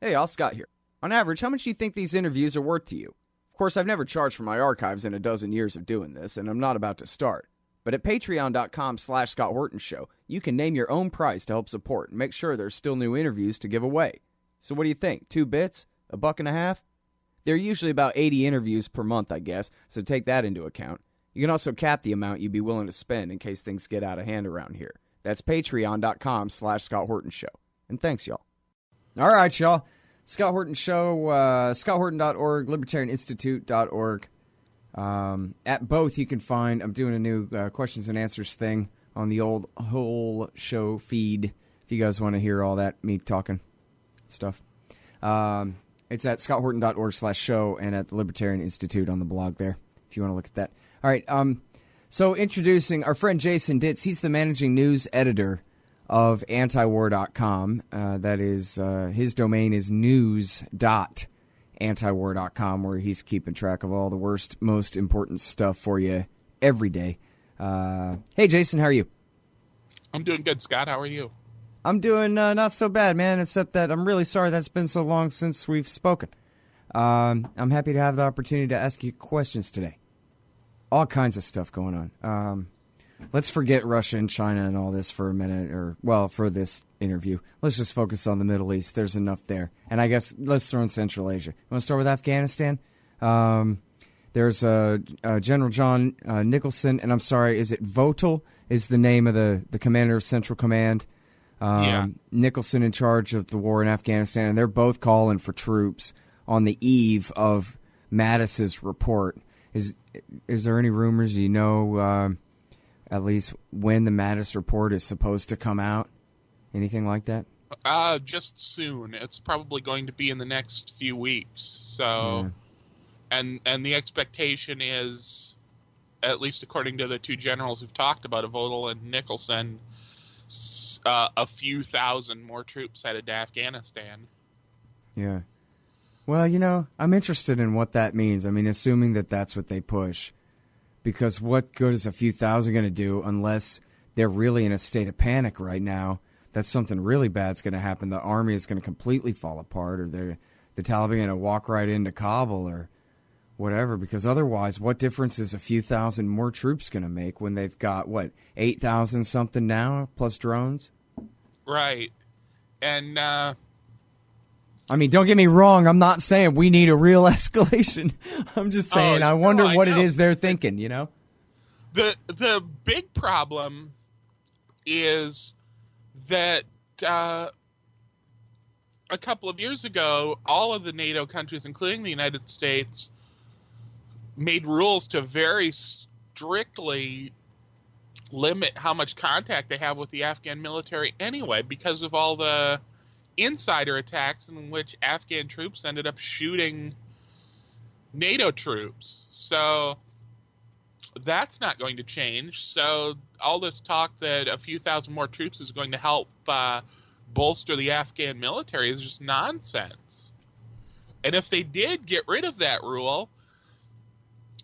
Hey, all, Scott here. On average, how much do you think these interviews are worth to you? Of course, I've never charged for my archives in a dozen years of doing this, and I'm not about to start. But at patreon.com/Scott Horton Show, you can name your own price to help support and make sure there's still new interviews to give away. So what do you think? 2 bits? $1.50? There are usually about 80 interviews per month, I guess, so take that into account. You can also cap the amount you'd be willing to spend in case things get out of hand around here. That's patreon.com/Scott Horton Show. And thanks, y'all. All right, y'all. Scott Horton Show, scotthorton.org, libertarianinstitute.org. At both, you can find, I'm doing a new questions and answers thing on the old whole show feed, if you guys want to hear all that, me talking stuff. It's at scotthorton.org/show and at the Libertarian Institute on the blog there, if you want to look at that. All right, so introducing our friend Jason Ditz. He's the managing news editor of antiwar.com. That is, his domain is news.antiwar.com, where he's keeping track of all the worst, most important stuff for you every day. Hey, Jason, how are you? I'm doing good, Scott. How are you? I'm doing not so bad, man, except that I'm really sorry that's been so long since we've spoken. I'm happy to have the opportunity to ask you questions today. All kinds of stuff going on. Let's forget Russia and China and all this for a minute, for this interview. Let's just focus on the Middle East. There's enough there. And I guess let's throw in Central Asia. You want to start with Afghanistan? There's General John Nicholson, and I'm sorry, is it Votel is the name of the commander of Central Command? Yeah. Nicholson in charge of the war in Afghanistan, and they're both calling for troops on the eve of Mattis's report. Is there any rumors, at least when the Mattis report is supposed to come out? Anything like that? Just soon. It's probably going to be in the next few weeks. So, yeah. And the expectation is, at least according to the two generals who've talked about it, Votel and Nicholson, a few thousand more troops headed to Afghanistan. Yeah. Well, I'm interested in what that means. I mean, assuming that that's what they push. Because what good is a few thousand going to do unless they're really in a state of panic right now? That's something really bad's going to happen. The army is going to completely fall apart, or the Taliban going to walk right into Kabul or whatever. Because otherwise, what difference is a few thousand more troops going to make when they've got, 8,000 something now, plus drones? Right. And, I mean, don't get me wrong. I'm not saying we need a real escalation. I'm just saying I wonder what it is they're thinking, The big problem is that a couple of years ago, all of the NATO countries, including the United States, made rules to very strictly limit how much contact they have with the Afghan military anyway, because of all the insider attacks in which Afghan troops ended up shooting NATO troops. So that's not going to change. So all this talk that a few thousand more troops is going to help bolster the Afghan military is just nonsense. And if they did get rid of that rule,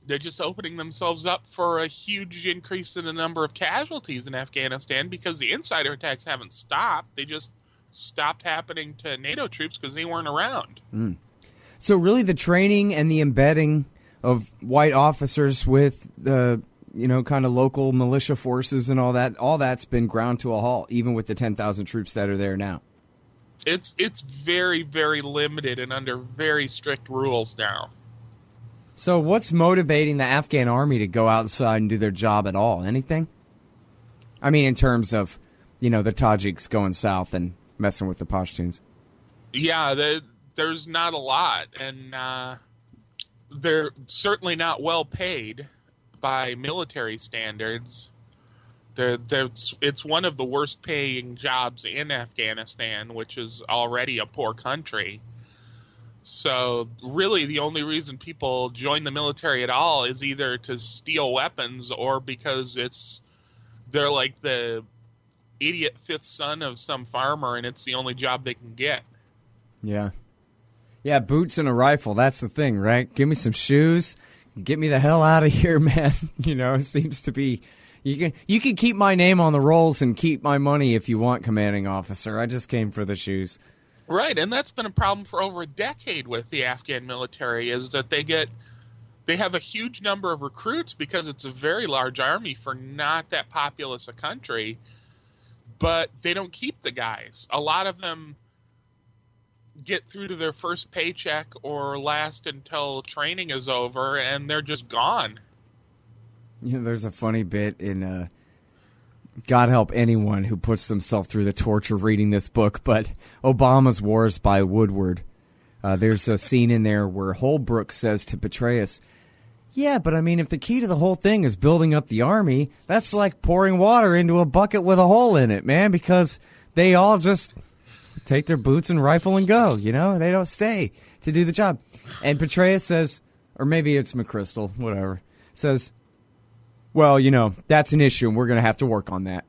they're just opening themselves up for a huge increase in the number of casualties in Afghanistan, because the insider attacks haven't stopped. They just stopped happening to NATO troops because they weren't around. So really the training and the embedding of white officers with the, kind of local militia forces and all that's been ground to a halt, even with the 10,000 troops that are there now. It's very, very limited and under very strict rules now. So what's motivating the Afghan army to go outside and do their job at all? Anything? I mean, in terms of, the Tajiks going south and messing with the Pashtuns. Yeah, there's not a lot, and they're certainly not well paid by military standards. It's one of the worst paying jobs in Afghanistan, which is already a poor country. So really the only reason people join the military at all is either to steal weapons or because they're like the idiot fifth son of some farmer, and it's the only job they can get. Yeah, boots and a rifle. That's the thing, right? Give me some shoes. Get me the hell out of here, man. It seems to be you can keep my name on the rolls and keep my money if you want, commanding officer. I just came for the shoes. Right, and that's been a problem for over a decade with the Afghan military, is that they have a huge number of recruits because it's a very large army for not that populous a country, but they don't keep the guys. A lot of them get through to their first paycheck or last until training is over, and they're just gone. There's a funny bit in God help anyone who puts themselves through the torture of reading this book, but Obama's Wars by Woodward. There's a scene in there where Holbrook says to Petraeus, yeah, but I mean, if the key to the whole thing is building up the army, that's like pouring water into a bucket with a hole in it, man, because they all just take their boots and rifle and go, They don't stay to do the job. And Petraeus says, or maybe it's McChrystal, whatever, says, well, that's an issue, and we're going to have to work on that.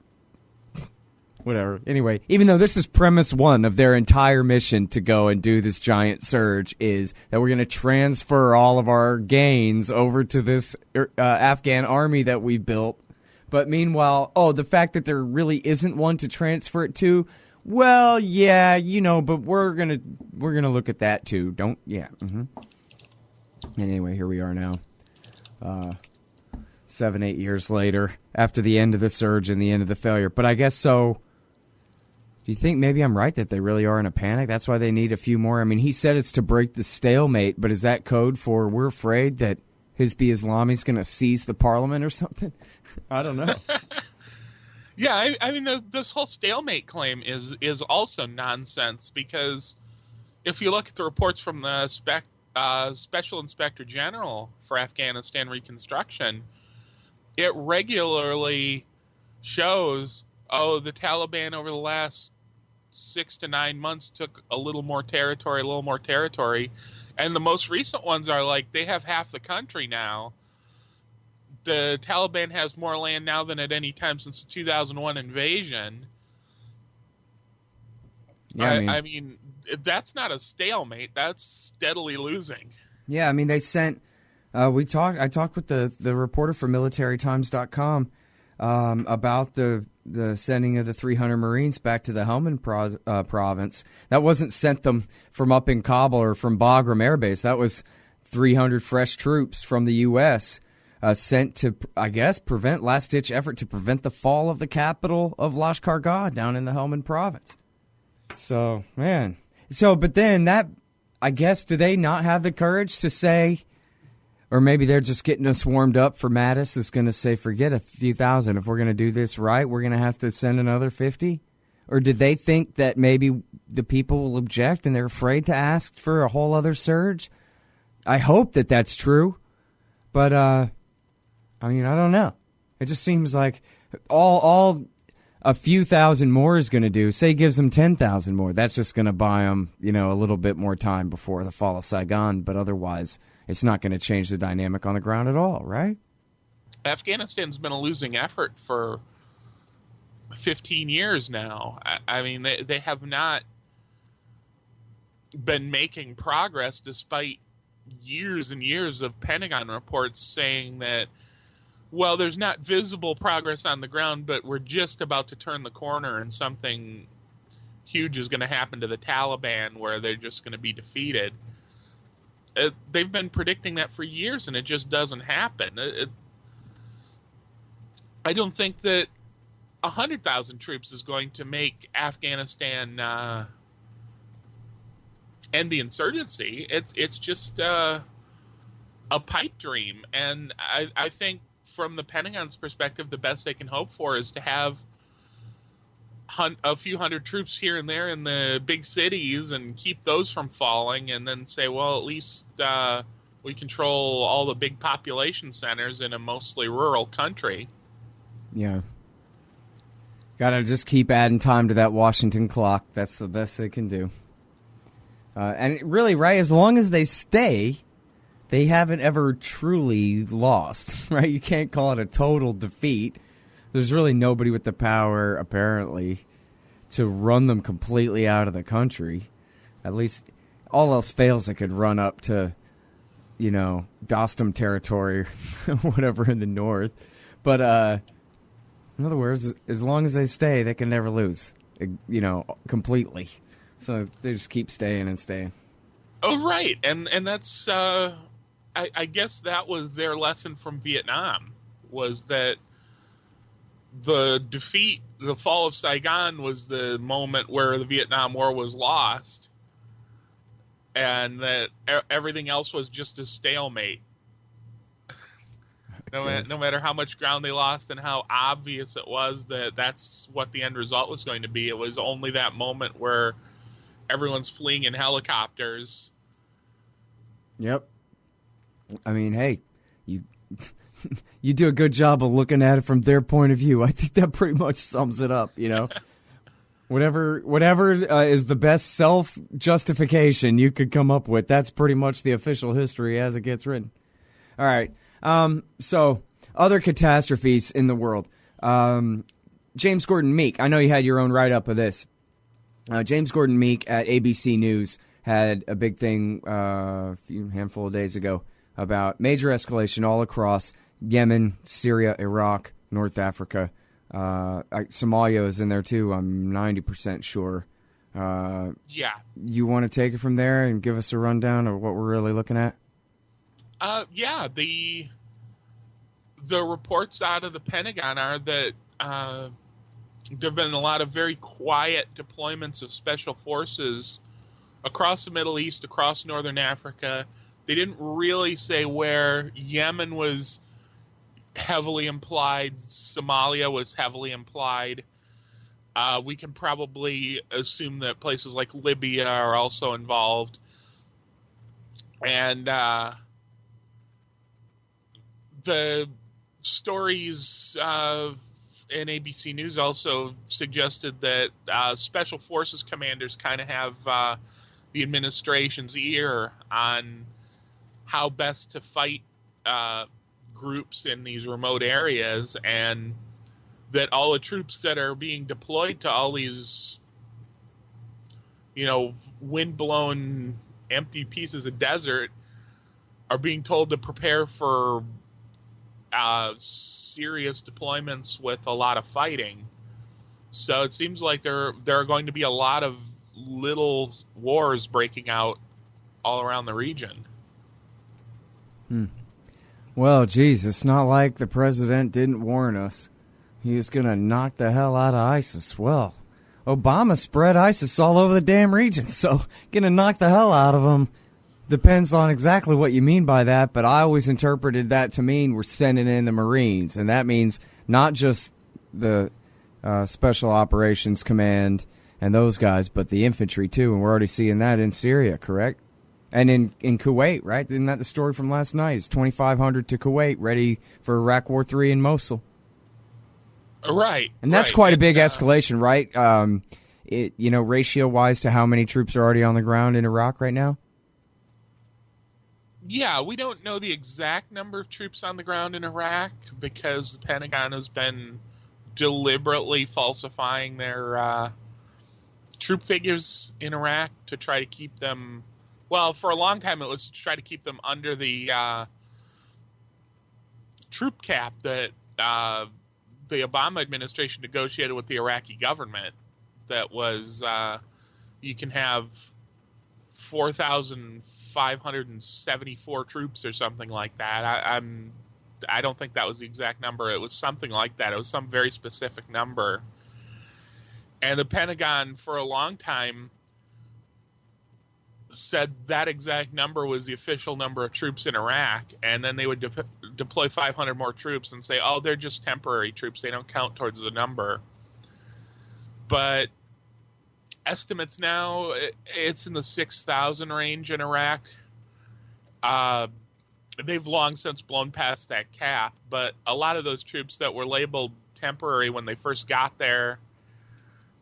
Whatever. Anyway, even though this is premise one of their entire mission to go and do this giant surge, is that we're going to transfer all of our gains over to this Afghan army that we built. But meanwhile, the fact that there really isn't one to transfer it to, well, yeah, but we're gonna look at that too. And anyway, here we are now. 7-8 years later, after the end of the surge and the end of the failure. But I guess so. Do you think maybe I'm right that they really are in a panic? That's why they need a few more. I mean, he said it's to break the stalemate, but is that code for we're afraid that Hizb Islami's going to seize the parliament or something? I don't know. Yeah, I mean, this whole stalemate claim is also nonsense, because if you look at the reports from the Special Inspector General for Afghanistan Reconstruction, it regularly shows, the Taliban over the last 6 to 9 months took a little more territory, and the most recent ones are like they have half the country now. The Taliban has more land now than at any time since the 2001 invasion. Yeah, I mean, that's not a stalemate. That's steadily losing. Yeah, I mean, they sent. I talked with the reporter for MilitaryTimes.com about the sending of the 300 Marines back to the Helmand province. That wasn't sent them from up in Kabul or from Bagram Air Base. That was 300 fresh troops from the U.S. Sent to, I guess, last-ditch effort to prevent the fall of the capital of Lashkar-Gah down in the Helmand province. So, man. But then that, I guess, do they not have the courage to say, or maybe they're just getting us warmed up for Mattis is going to say, forget a few thousand. If we're going to do this right, we're going to have to send another 50? Or did they think that maybe the people will object and they're afraid to ask for a whole other surge? I hope that that's true. But, I mean, I don't know. It just seems like all a few thousand more is going to do, say gives them 10,000 more. That's just going to buy them, a little bit more time before the fall of Saigon. But otherwise, it's not going to change the dynamic on the ground at all, right? Afghanistan's been a losing effort for 15 years now. I mean, they have not been making progress despite years and years of Pentagon reports saying that, well, there's not visible progress on the ground, but we're just about to turn the corner and something huge is going to happen to the Taliban where they're just going to be defeated. They've been predicting that for years, and it just doesn't happen. I don't think that 100,000 troops is going to make Afghanistan end the insurgency. It's just a pipe dream, and I think from the Pentagon's perspective, the best they can hope for is to have a few hundred troops here and there in the big cities and keep those from falling, and then say, well, at least we control all the big population centers in a mostly rural country. Yeah. Gotta just keep adding time to that Washington clock. That's the best they can do. And really, right, as long as they stay, they haven't ever truly lost, right? You can't call it a total defeat. There's really nobody with the power, apparently, to run them completely out of the country. At least all else fails, they could run up to, Dostum territory, whatever in the north. But in other words, as long as they stay, they can never lose, completely. So they just keep staying and staying. Oh, right. And that's, I guess that was their lesson from Vietnam, was that the fall of Saigon was the moment where the Vietnam War was lost, and that everything else was just a stalemate. No matter how much ground they lost and how obvious it was that that's what the end result was going to be, it was only that moment where everyone's fleeing in helicopters. Yep. I mean, hey, you do a good job of looking at it from their point of view. I think that pretty much sums it up, you know. Whatever is the best self-justification you could come up with, that's pretty much the official history as it gets written. All right. So, other catastrophes in the world. James Gordon Meek, I know you had your own write-up of this. James Gordon Meek at ABC News had a big thing handful of days ago about major escalation all across Yemen, Syria, Iraq, North Africa. Somalia is in there too, I'm 90% sure. Yeah. You want to take it from there and give us a rundown of what we're really looking at? Yeah, the reports out of the Pentagon are that there have been a lot of very quiet deployments of special forces across the Middle East, across Northern Africa. They didn't really say where. Yemen was heavily implied. Somalia was heavily implied. We can probably assume that places like Libya are also involved. And the stories in ABC News also suggested that special forces commanders kind of have the administration's ear on how best to fight groups in these remote areas, and that all the troops that are being deployed to all these, wind-blown empty pieces of desert are being told to prepare for serious deployments with a lot of fighting. So it seems like there are going to be a lot of little wars breaking out all around the region. Well, geez, it's not like the president didn't warn us. He was going to knock the hell out of ISIS. Well, Obama spread ISIS all over the damn region, so going to knock the hell out of them depends on exactly what you mean by that, but I always interpreted that to mean we're sending in the Marines, and that means not just the Special Operations Command and those guys, but the infantry too, and we're already seeing that in Syria, correct? And in Kuwait, right? Isn't that the story from last night? It's 2,500 to Kuwait, ready for Iraq War III in Mosul. Right. And that's quite a big escalation, right? Ratio-wise to how many troops are already on the ground in Iraq right now? Yeah, we don't know the exact number of troops on the ground in Iraq because the Pentagon has been deliberately falsifying their troop figures in Iraq to try to keep them. Well, for a long time it was to try to keep them under the troop cap that the Obama administration negotiated with the Iraqi government. That was you can have 4,574 troops or something like that. I don't think that was the exact number. It was something like that. It was some very specific number. And the Pentagon, for a long time, said that exact number was the official number of troops in Iraq, and then they would deploy 500 more troops and say, oh, they're just temporary troops. They don't count towards the number. But estimates now, it's in the 6,000 range in Iraq. They've long since blown past that cap, but a lot of those troops that were labeled temporary when they first got there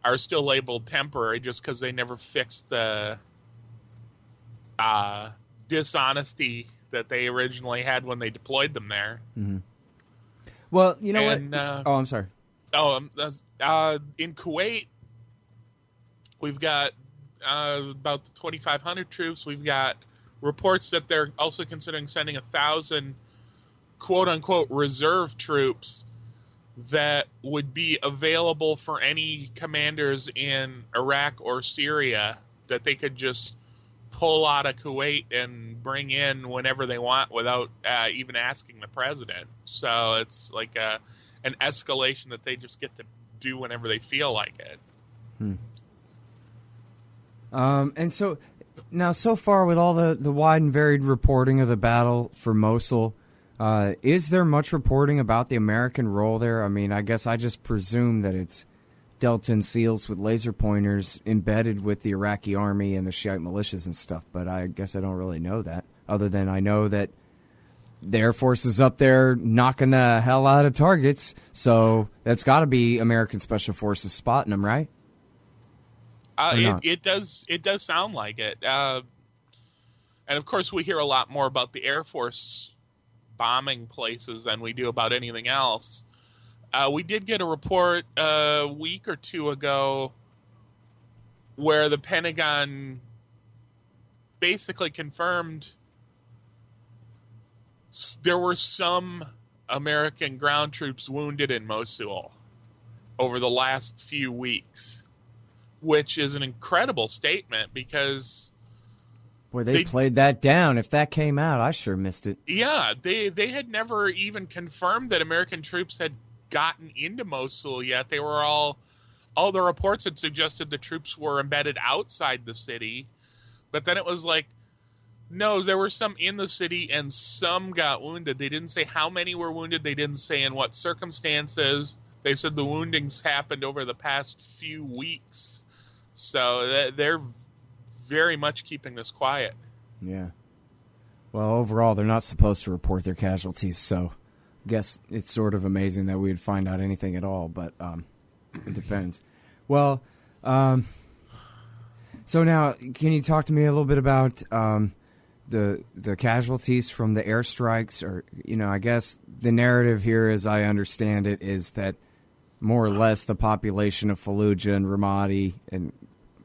are still labeled temporary just because they never fixed the dishonesty that they originally had when they deployed them there. Mm-hmm. Well, you know what? I'm sorry. In Kuwait, we've got about 2,500 troops. We've got reports that they're also considering sending 1,000 quote-unquote reserve troops that would be available for any commanders in Iraq or Syria that they could just pull out of Kuwait and bring in whenever they want without even asking the president. So it's like an escalation that they just get to do whenever they feel like it. And so now, so far with all the wide and varied reporting of the battle for Mosul, is there much reporting about the American role there? I mean, I guess I just presume that it's Delta SEALs with laser pointers embedded with the Iraqi army and the Shiite militias and stuff, but I guess I don't really know that, other than I know that the Air Force is up there knocking the hell out of targets, so that's got to be American Special Forces spotting them, right? It does sound like it. And of course, we hear a lot more about the Air Force bombing places than we do about anything else. We did get a report a week or two ago where the Pentagon basically confirmed there were some American ground troops wounded in Mosul over the last few weeks, which is an incredible statement because... Boy, they played that down. If that came out, I sure missed it. Yeah, they had never even confirmed that American troops had gotten into Mosul yet. They were all the reports had suggested the troops were embedded outside the city, but then it was like, no, there were some in the city and some got wounded. They didn't say how many were wounded. They didn't say in what circumstances. They said the woundings happened over the past few weeks. So they're very much keeping this quiet. Yeah. Well, overall, they're not supposed to report their casualties, so I guess it's sort of amazing that we'd find out anything at all, but it depends. Well, so now, can you talk to me a little bit about the casualties from the airstrikes? Or, I guess the narrative here, as I understand it, is that more or less the population of Fallujah and Ramadi and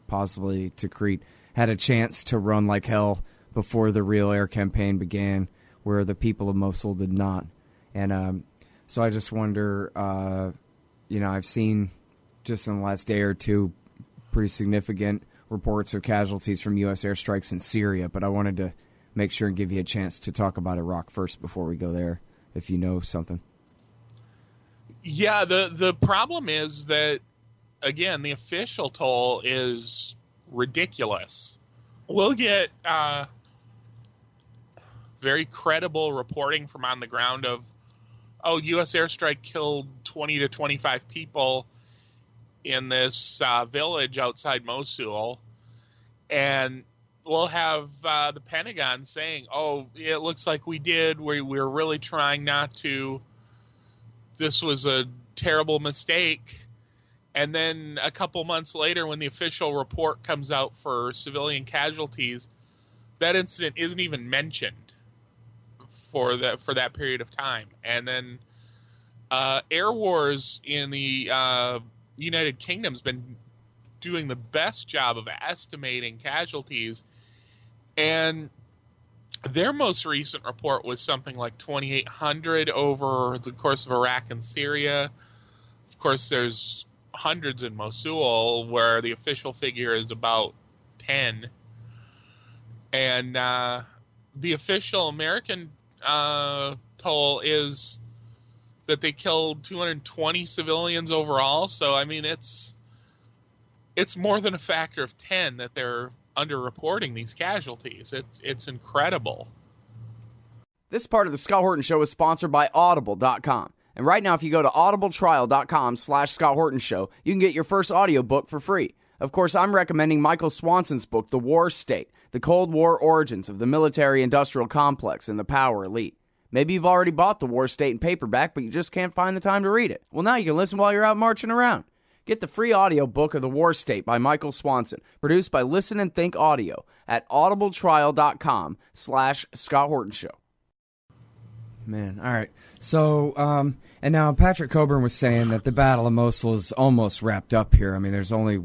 possibly Tikrit had a chance to run like hell before the real air campaign began, where the people of Mosul did not. And so I just wonder, I've seen just in the last day or two pretty significant reports of casualties from U.S. airstrikes in Syria, but I wanted to make sure and give you a chance to talk about Iraq first before we go there, if you know something. Yeah, the problem is that, again, the official toll is ridiculous. We'll get very credible reporting from on the ground of, U.S. airstrike killed 20 to 25 people in this village outside Mosul, and we'll have the Pentagon saying, it looks like we did. We're really trying not to. This was a terrible mistake. And then a couple months later, when the official report comes out for civilian casualties, that incident isn't even mentioned for that period of time. And then Air Wars in the United Kingdom's been doing the best job of estimating casualties, and their most recent report was something like 2,800 over the course of Iraq and Syria. Of course, there's hundreds in Mosul, where the official figure is about 10. And the official American toll is that they killed 220 civilians overall. So, I mean, it's more than a factor of 10 that they're underreporting these casualties. It's incredible. This part of the Scott Horton Show is sponsored by Audible.com. And right now, if you go to audibletrial.com/Scott Horton Show, you can get your first audiobook for free. Of course, I'm recommending Michael Swanson's book, The War State, The Cold War Origins of the Military-Industrial Complex and the Power Elite. Maybe you've already bought The War State in paperback, but you just can't find the time to read it. Well, now you can listen while you're out marching around. Get the free audiobook of The War State by Michael Swanson, produced by Listen and Think Audio at audibletrial.com/Scott Horton Show. Man, all right. So, and now Patrick Coburn was saying that the Battle of Mosul is almost wrapped up here. I mean, there's only,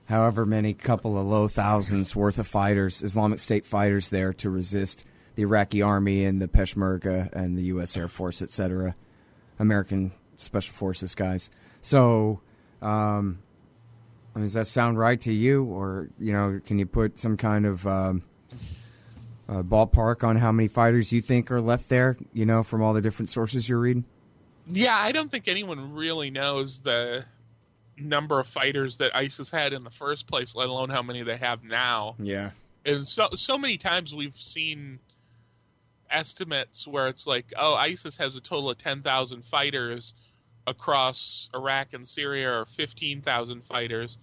however many couple of low thousands worth of fighters, Islamic State fighters there to resist the Iraqi army and the Peshmerga and the U.S. Air Force, etc., American special forces guys. So, does that sound right to you? Or, can you put some kind of ballpark on how many fighters you think are left there, from all the different sources you're reading? Yeah, I don't think anyone really knows the number of fighters that ISIS had in the first place, let alone how many they have now. Yeah. And so many times we've seen estimates where it's like, oh, ISIS has a total of 10,000 fighters across Iraq and Syria, or 15,000 fighters.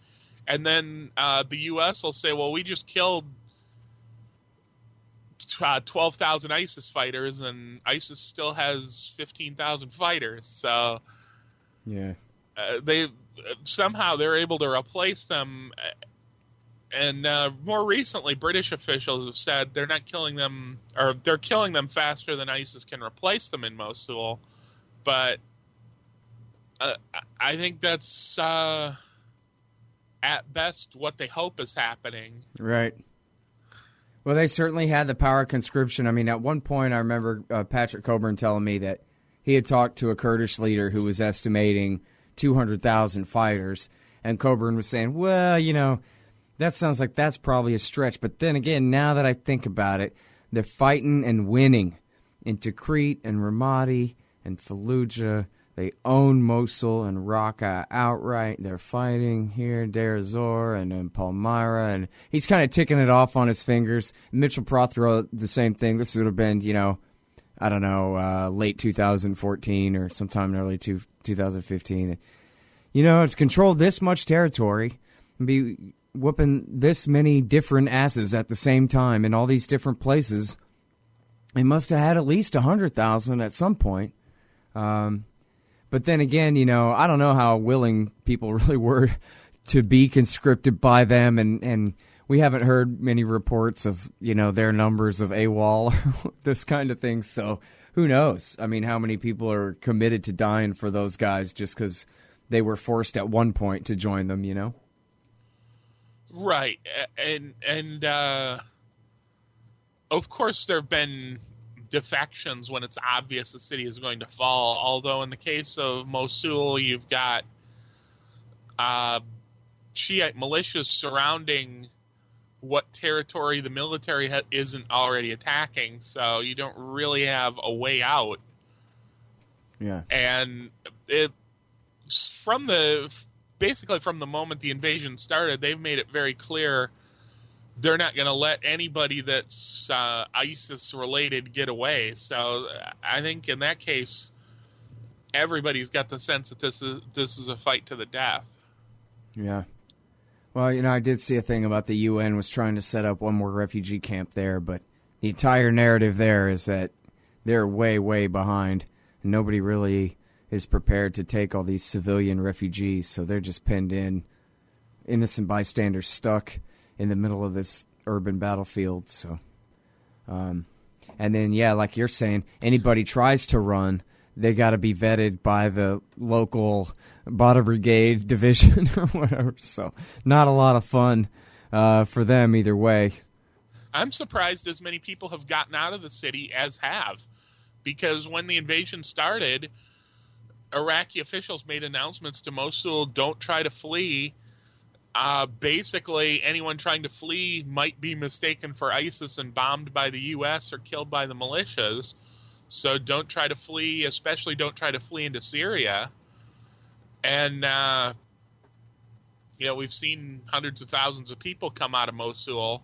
And then the U.S. will say, well, we just killed 12,000 ISIS fighters, and ISIS still has 15,000 fighters. So yeah, they're able to replace them. And more recently, British officials have said they're not killing them, or they're killing them faster than ISIS can replace them in Mosul. But I think that's at best what they hope is happening. Right. Well, they certainly had the power of conscription. I mean, at one point, I remember Patrick Coburn telling me that he had talked to a Kurdish leader who was estimating 200,000 fighters, and Coburn was saying, well, that sounds like that's probably a stretch. But then again, now that I think about it, they're fighting and winning in Tikrit and Ramadi and Fallujah. They own Mosul and Raqqa outright. They're fighting here, Deir ez-Zor, and in Palmyra. And he's kind of ticking it off on his fingers. Mitchell Prothero, the same thing. This would have been, late 2014 or sometime in early 2015. It's controlled this much territory and be whooping this many different asses at the same time in all these different places. They must have had at least 100,000 at some point. But then again, I don't know how willing people really were to be conscripted by them, and we haven't heard many reports of, their numbers of AWOL or this kind of thing. So who knows? I mean, how many people are committed to dying for those guys just because they were forced at one point to join them, Right. And of course there have been defections when it's obvious the city is going to fall, although in the case of Mosul you've got Shiite militias surrounding what territory the military isn't already attacking, so you don't really have a way out. Yeah. And basically from the moment the invasion started, they've made it very clear they're not going to let anybody that's ISIS-related get away. So I think in that case, everybody's got the sense that this is a fight to the death. Yeah. Well, I did see a thing about the UN was trying to set up one more refugee camp there, but the entire narrative there is that they're way, way behind, and nobody really is prepared to take all these civilian refugees, so they're just pinned in, innocent bystanders stuck in the middle of this urban battlefield. So, and then, yeah, like you're saying, anybody tries to run, they got to be vetted by the local Bada Brigade division or whatever. So not a lot of fun for them either way. I'm surprised as many people have gotten out of the city as have, because when the invasion started, Iraqi officials made announcements to Mosul, don't try to flee. Basically, anyone trying to flee might be mistaken for ISIS and bombed by the U.S. or killed by the militias. So don't try to flee, especially don't try to flee into Syria. And, we've seen hundreds of thousands of people come out of Mosul.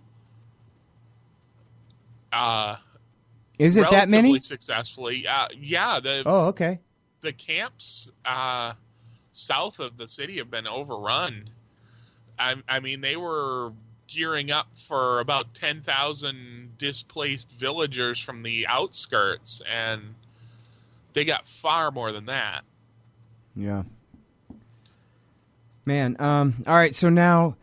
Is it that many? Successfully. Yeah. Oh, okay. The camps south of the city have been overrun. I mean, they were gearing up for about 10,000 displaced villagers from the outskirts, and they got far more than that. Yeah. Man, all right, so now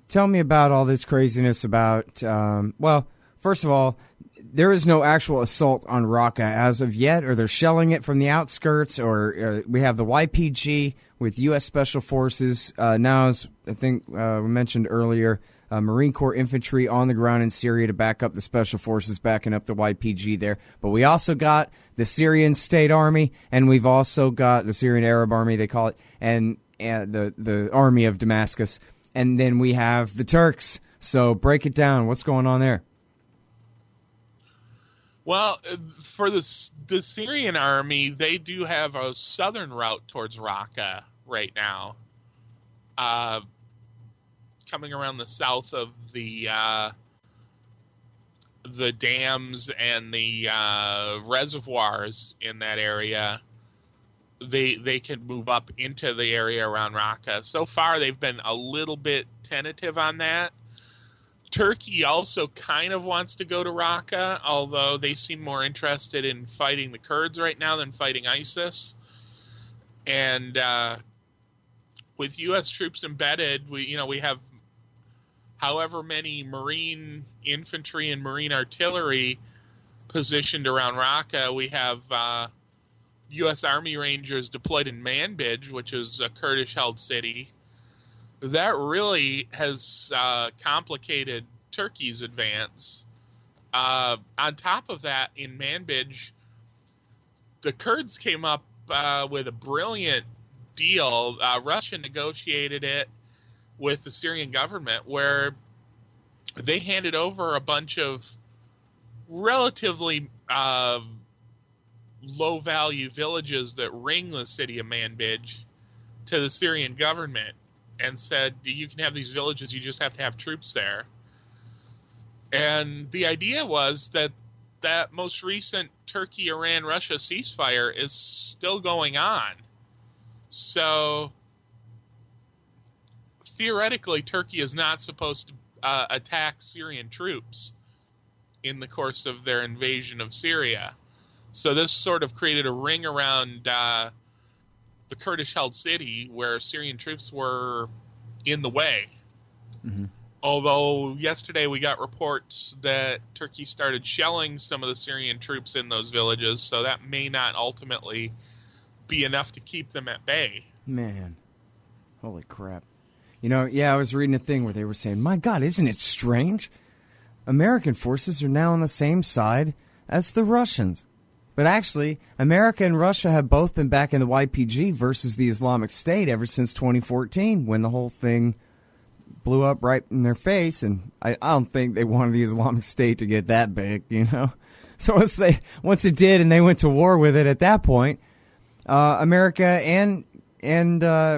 tell me about all this craziness about, well, first of all, there is no actual assault on Raqqa as of yet, or they're shelling it from the outskirts, or we have the YPG with U.S. Special Forces. Now, as I think we mentioned earlier, Marine Corps infantry on the ground in Syria to back up the special forces backing up the YPG there. But we also got the Syrian State Army, and we've also got the Syrian Arab Army, they call it, and the Army of Damascus. And then we have the Turks. So break it down. What's going on there? Well, for the Syrian army, they do have a southern route towards Raqqa right now, coming around the south of the dams and the reservoirs in that area. They can move up into the area around Raqqa. So far, they've been a little bit tentative on that. Turkey also kind of wants to go to Raqqa, although they seem more interested in fighting the Kurds right now than fighting ISIS. And with U.S. troops embedded, we have however many Marine infantry and Marine artillery positioned around Raqqa. We have U.S. Army Rangers deployed in Manbij, which is a Kurdish-held city. That really has complicated Turkey's advance. On top of that, in Manbij, the Kurds came up with a brilliant deal. Russia negotiated it with the Syrian government, where they handed over a bunch of relatively low-value villages that ring the city of Manbij to the Syrian government, and said, you can have these villages, you just have to have troops there. And the idea was that most recent Turkey-Iran-Russia ceasefire is still going on. So, theoretically, Turkey is not supposed to attack Syrian troops in the course of their invasion of Syria. So this sort of created a ring around the Kurdish-held city where Syrian troops were in the way. Mm-hmm. Although yesterday we got reports that Turkey started shelling some of the Syrian troops in those villages, so that may not ultimately be enough to keep them at bay. Man, holy crap. I was reading a thing where they were saying, my God, isn't it strange? American forces are now on the same side as the Russians. But actually, America and Russia have both been back in the YPG versus the Islamic State ever since 2014, when the whole thing blew up right in their face. And I don't think they wanted the Islamic State to get that big, So once it did and they went to war with it at that point, America and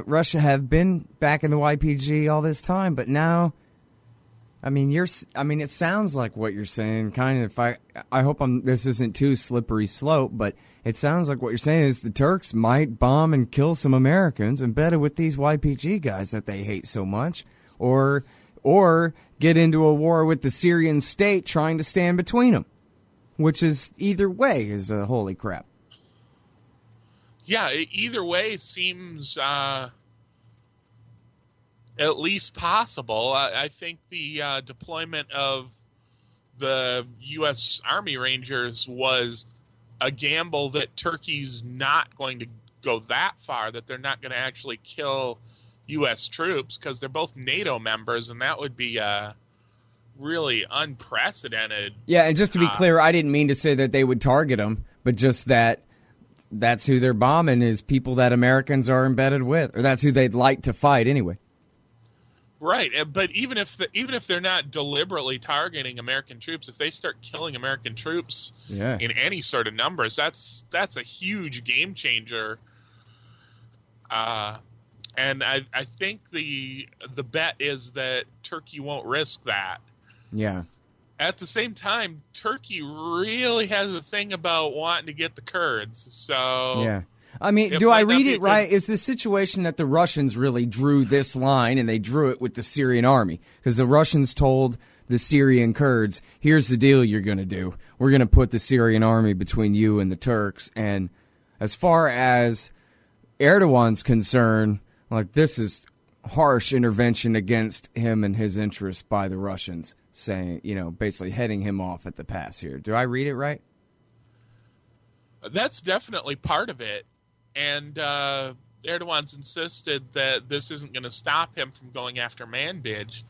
Russia have been back in the YPG all this time. But now, it sounds like what you're saying, kind of. I hope this isn't too slippery slope, but it sounds like what you're saying is the Turks might bomb and kill some Americans embedded with these YPG guys that they hate so much, or get into a war with the Syrian state trying to stand between them, which is either way is holy crap. Yeah, either way seems at least possible. I think the deployment of the U.S. Army Rangers was a gamble that Turkey's not going to go that far, that they're not going to actually kill U.S. troops, because they're both NATO members, and that would be really unprecedented. Yeah, and just to be clear, I didn't mean to say that they would target them, but just that's who they're bombing, is people that Americans are embedded with, or that's who they'd like to fight anyway. Right, but even if they're not deliberately targeting American troops, if they start killing American troops in any sort of numbers, that's a huge game changer. And I think the bet is that Turkey won't risk that. Yeah. At the same time, Turkey really has a thing about wanting to get the Kurds. So yeah. Do I read it right? Is the situation that the Russians really drew this line, and they drew it with the Syrian army? Because the Russians told the Syrian Kurds, here's the deal you're going to do. We're going to put the Syrian army between you and the Turks. And as far as Erdogan's concerned, this is harsh intervention against him and his interests by the Russians, saying, basically heading him off at the pass here. Do I read it right? That's definitely part of it. And Erdogan's insisted that this isn't going to stop him from going after Manbij.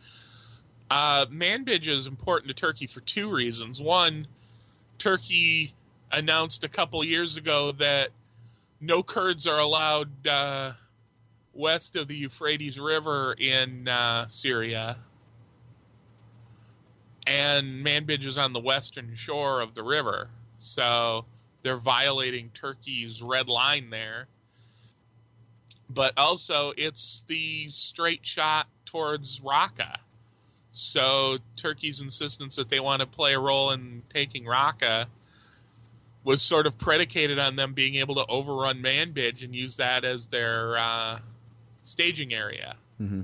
Manbij is important to Turkey for two reasons. One, Turkey announced a couple years ago that no Kurds are allowed west of the Euphrates River in Syria. And Manbij is on the western shore of the river. So they're violating Turkey's red line there. But also, it's the straight shot towards Raqqa. So Turkey's insistence that they want to play a role in taking Raqqa was sort of predicated on them being able to overrun Manbij and use that as their staging area. Mm-hmm.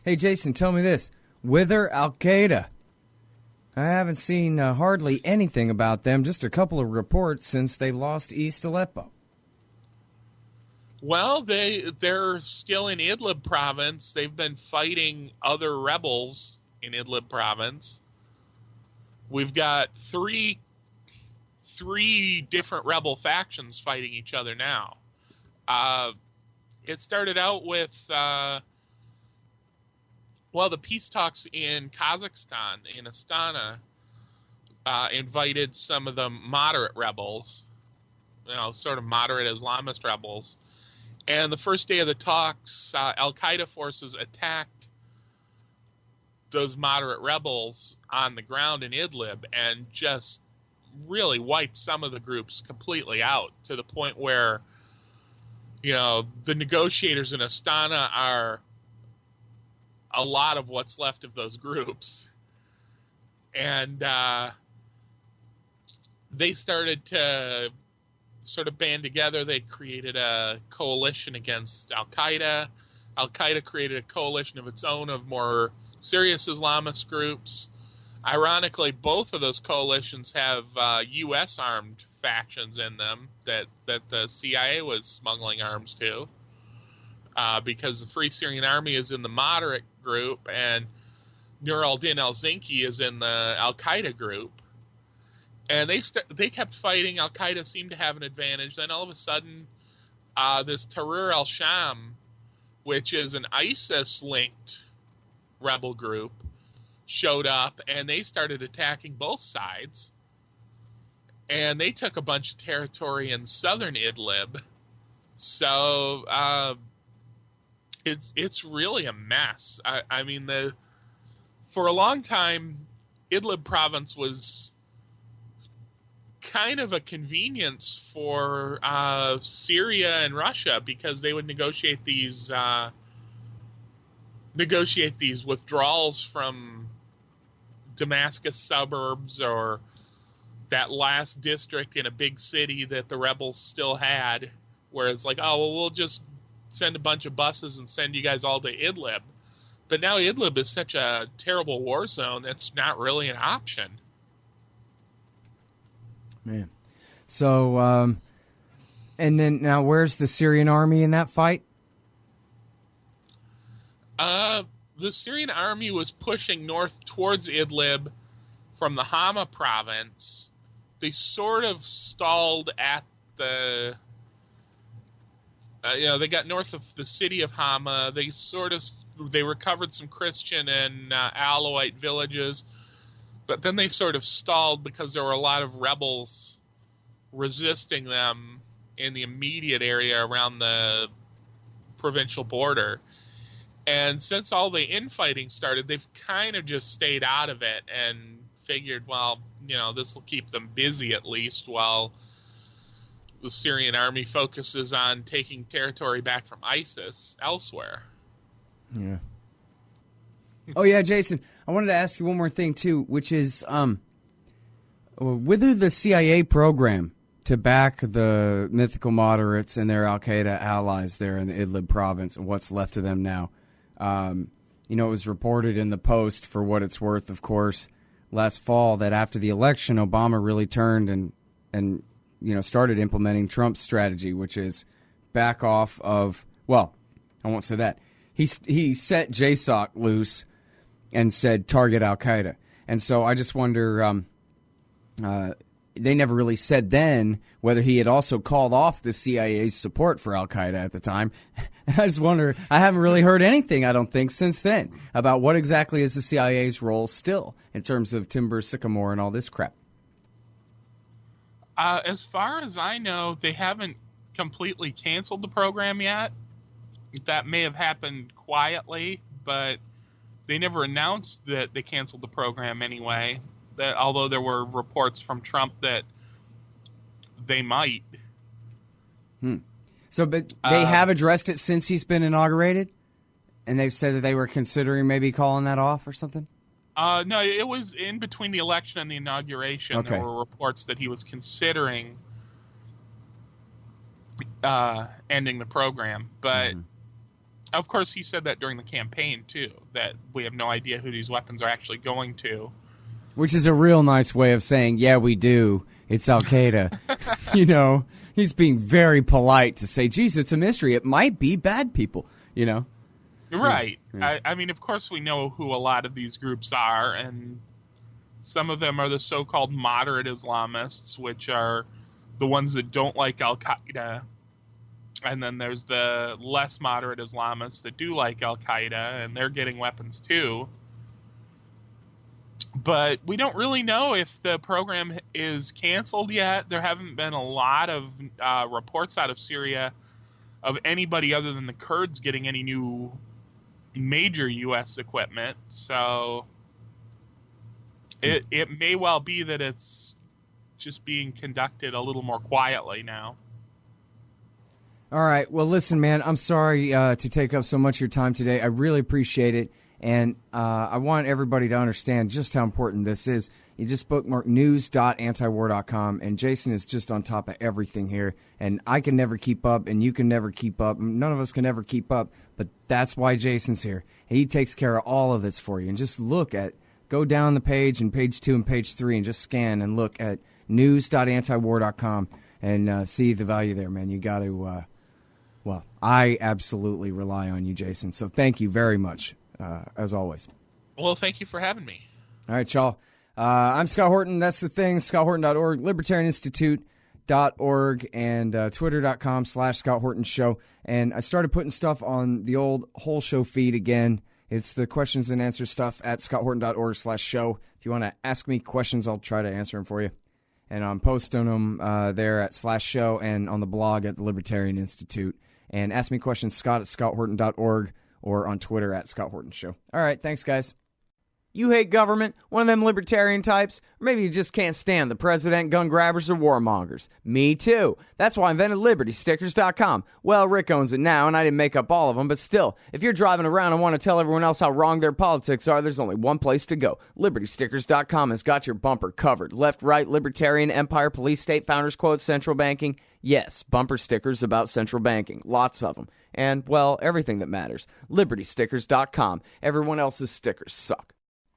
Hey, Jason, tell me this. Whither Al-Qaeda? I haven't seen hardly anything about them, just a couple of reports since they lost East Aleppo. Well, they're still in Idlib province. They've been fighting other rebels in Idlib province. We've got three different rebel factions fighting each other now. It started out with, the peace talks in Kazakhstan, in Astana, invited some of the moderate rebels, sort of moderate Islamist rebels. And the first day of the talks, Al-Qaeda forces attacked those moderate rebels on the ground in Idlib and just really wiped some of the groups completely out, to the point where, the negotiators in Astana are a lot of what's left of those groups. And they started to sort of band together. They created a coalition against Al-Qaeda. Al-Qaeda created a coalition of its own of more serious Islamist groups. Ironically, both of those coalitions have U.S. armed factions in them that the CIA was smuggling arms to, because the Free Syrian Army is in the moderate group and Nur al-Din al-Zinki is in the Al-Qaeda group. And they kept fighting. Al-Qaeda seemed to have an advantage. Then all of a sudden, this Tahrir al-Sham, which is an ISIS-linked rebel group, showed up, and they started attacking both sides. And they took a bunch of territory in southern Idlib. So it's really a mess. I mean, for a long time, Idlib province was kind of a convenience for Syria and Russia, because they would negotiate these withdrawals from Damascus suburbs or that last district in a big city that the rebels still had, where it's like, oh, well, we'll just send a bunch of buses and send you guys all to Idlib. But now Idlib is such a terrible war zone, it's not really an option. Man. So, and then now where's the Syrian army in that fight? The Syrian army was pushing north towards Idlib from the Hama province. They sort of stalled at the, they got north of the city of Hama. They recovered some Christian and Alawite villages. But then they sort of stalled because there were a lot of rebels resisting them in the immediate area around the provincial border. And since all the infighting started, they've kind of just stayed out of it and figured, well, this will keep them busy at least while the Syrian army focuses on taking territory back from ISIS elsewhere. Yeah. Oh, yeah, Jason, I wanted to ask you one more thing, too, which is whether the CIA program to back the mythical moderates and their al-Qaeda allies there in the Idlib province and what's left of them now. It was reported in the Post, for what it's worth, of course, last fall, that after the election, Obama really turned and started implementing Trump's strategy, which is back off of, well, I won't say that. He set JSOC loose and said target al-Qaeda. And so I just wonder, they never really said then whether he had also called off the CIA's support for al-Qaeda at the time. And I just wonder, I haven't really heard anything, I don't think, since then about what exactly is the CIA's role still in terms of timber, sycamore, and all this crap. As far as I know, they haven't completely canceled the program yet. That may have happened quietly, but they never announced that they canceled the program anyway. That although there were reports from Trump that they might. So, but they have addressed it since he's been inaugurated? And they've said that they were considering maybe calling that off or something? No, it was in between the election and the inauguration. Okay. There were reports that he was considering ending the program. But, of course, he said that during the campaign, too, that we have no idea who these weapons are actually going to. Which is a real nice way of saying, yeah, we do. It's Al-Qaeda. You know, he's being very polite to say, geez, it's a mystery. It might be bad people, you know. Right. Yeah. I mean, of course, we know who a lot of these groups are, and some of them are the so-called moderate Islamists, which are the ones that don't like Al-Qaeda. And then there's the less moderate Islamists that do like Al-Qaeda, and they're getting weapons too. But we don't really know if the program is canceled yet. There haven't been a lot of reports out of Syria of anybody other than the Kurds getting any new major U.S. equipment. So it may well be that it's just being conducted a little more quietly now. All right. Well, listen, man, I'm sorry to take up so much of your time today. I really appreciate it. And I want everybody to understand just how important this is. You just bookmark news.antiwar.com, and Jason is just on top of everything here. And I can never keep up, and you can never keep up. None of us can ever keep up, but that's why Jason's here. He takes care of all of this for you. And just go down the page, and page 2 and page 3, and just scan and look at news.antiwar.com and see the value there, man. You got to, well, I absolutely rely on you, Jason. So thank you very much. As always. Well, thank you for having me. All right, y'all. I'm Scott Horton. That's the thing. ScottHorton.org, LibertarianInstitute.org, and Twitter.com/Scott Horton Show. And I started putting stuff on the old whole show feed again. It's the questions and answers stuff at ScottHorton.org/show. If you want to ask me questions, I'll try to answer them for you. And I'm posting them there at /show and on the blog at the Libertarian Institute. And ask me questions, Scott at ScottHorton.org. Or on Twitter at Scott Horton Show. All right, thanks, guys. You hate government, one of them libertarian types, or maybe you just can't stand the president, gun grabbers, or warmongers. Me too. That's why I invented LibertyStickers.com. Well, Rick owns it now, and I didn't make up all of them, but still, if you're driving around and want to tell everyone else how wrong their politics are, there's only one place to go. LibertyStickers.com has got your bumper covered. Left, right, libertarian, empire, police, state, founders, quotes, central banking. Yes, bumper stickers about central banking. Lots of them. And, well, everything that matters. LibertyStickers.com. Everyone else's stickers suck.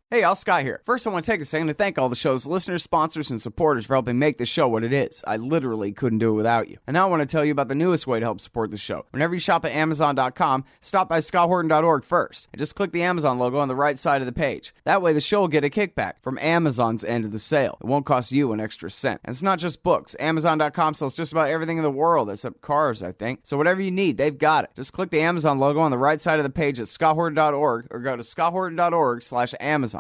Hey, y'all, Scott here. First, I want to take a second to thank all the show's listeners, sponsors, and supporters for helping make this show what it is. I literally couldn't do it without you. And now I want to tell you about the newest way to help support the show. Whenever you shop at Amazon.com, stop by ScottHorton.org first, and just click the Amazon logo on the right side of the page. That way, the show will get a kickback from Amazon's end of the sale. It won't cost you an extra cent. And it's not just books. Amazon.com sells just about everything in the world, except cars, I think. So whatever you need, they've got it. Just click the Amazon logo on the right side of the page at ScottHorton.org, or go to ScottHorton.org/Amazon.